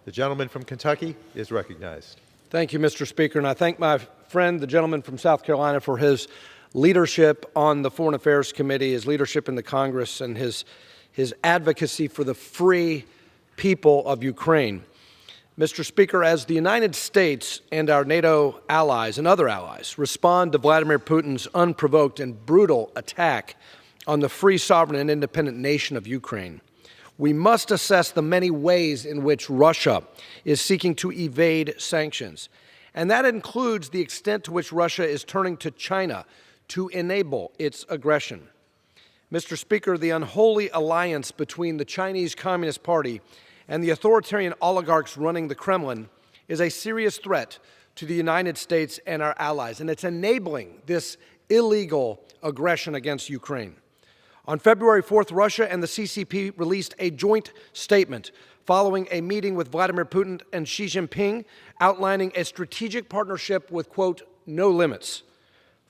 The gentleman from Kentucky is recognized. Thank you, Mr. Speaker, and I thank my friend, the gentleman from South Carolina, for his leadership on the Foreign Affairs Committee, his leadership in the Congress, and his advocacy for the free people of Ukraine. Mr. Speaker, as the United States and our NATO allies and other allies respond to Vladimir Putin's unprovoked and brutal attack on the free, sovereign, and independent nation of Ukraine, we must assess the many ways in which Russia is seeking to evade sanctions. And that includes the extent to which Russia is turning to China to enable its aggression. Mr. Speaker, the unholy alliance between the Chinese Communist Party and the authoritarian oligarchs running the Kremlin is a serious threat to the United States and our allies, and it's enabling this illegal aggression against Ukraine. On February 4th, Russia and the CCP released a joint statement following a meeting with Vladimir Putin and Xi Jinping, outlining a strategic partnership with, quote, no limits.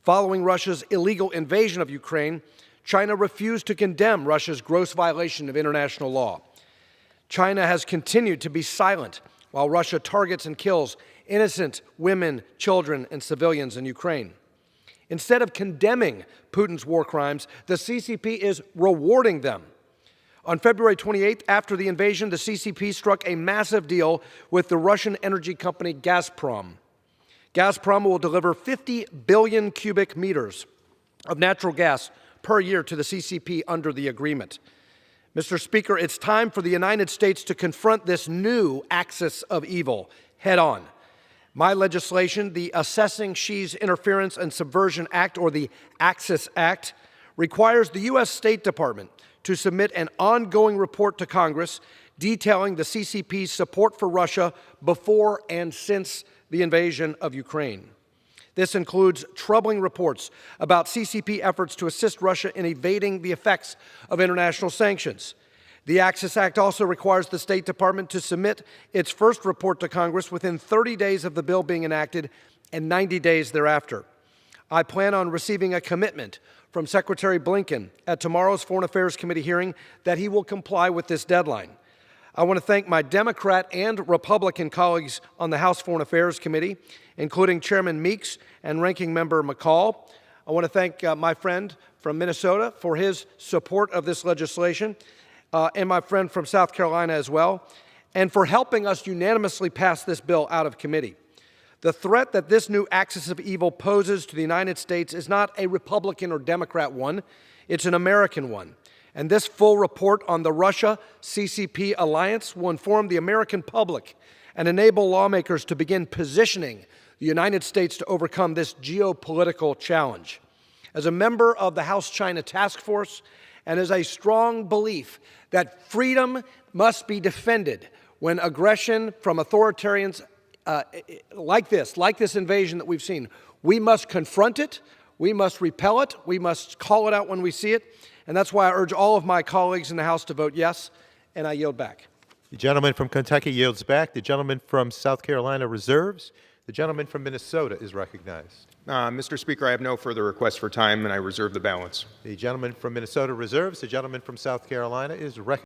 Following Russia's illegal invasion of Ukraine, China refused to condemn Russia's gross violation of international law. China has continued to be silent while Russia targets and kills innocent women, children, and civilians in Ukraine. Instead of condemning Putin's war crimes, the CCP is rewarding them. On February 28th, after the invasion, the CCP struck a massive deal with the Russian energy company Gazprom. Gazprom will deliver 50 billion cubic meters of natural gas per year to the CCP under the agreement. Mr. Speaker, it's time for the United States to confront this new axis of evil head on. My legislation, the Assessing Xi's Interference and Subversion Act, or the Axis Act, requires the U.S. State Department to submit an ongoing report to Congress detailing the CCP's support for Russia before and since the invasion of Ukraine. This includes troubling reports about CCP efforts to assist Russia in evading the effects of international sanctions. The Axis Act also requires the State Department to submit its first report to Congress within 30 days of the bill being enacted and 90 days thereafter. I plan on receiving a commitment from Secretary Blinken at tomorrow's Foreign Affairs Committee hearing that he will comply with this deadline. I want to thank my Democrat and Republican colleagues on the House Foreign Affairs Committee, including Chairman Meeks and Ranking Member McCall. I want to thank my friend from Minnesota for his support of this legislation, and my friend from South Carolina as well, and for helping us unanimously pass this bill out of committee. The threat that this new axis of evil poses to the United States is not a Republican or Democrat one, it's an American one. And this full report on the Russia-CCP alliance will inform the American public and enable lawmakers to begin positioning the United States to overcome this geopolitical challenge. As a member of the House China Task Force, and as a strong belief that freedom must be defended when aggression from authoritarians like this invasion that we've seen, we must confront it, we must repel it, we must call it out when we see it, and that's why I urge all of my colleagues in the House to vote yes, and I yield back. The gentleman from Kentucky yields back. The gentleman from South Carolina reserves. The gentleman from Minnesota is recognized. Mr. Speaker, I have no further requests for time, and I reserve the balance. The gentleman from Minnesota reserves. The gentleman from South Carolina is recognized.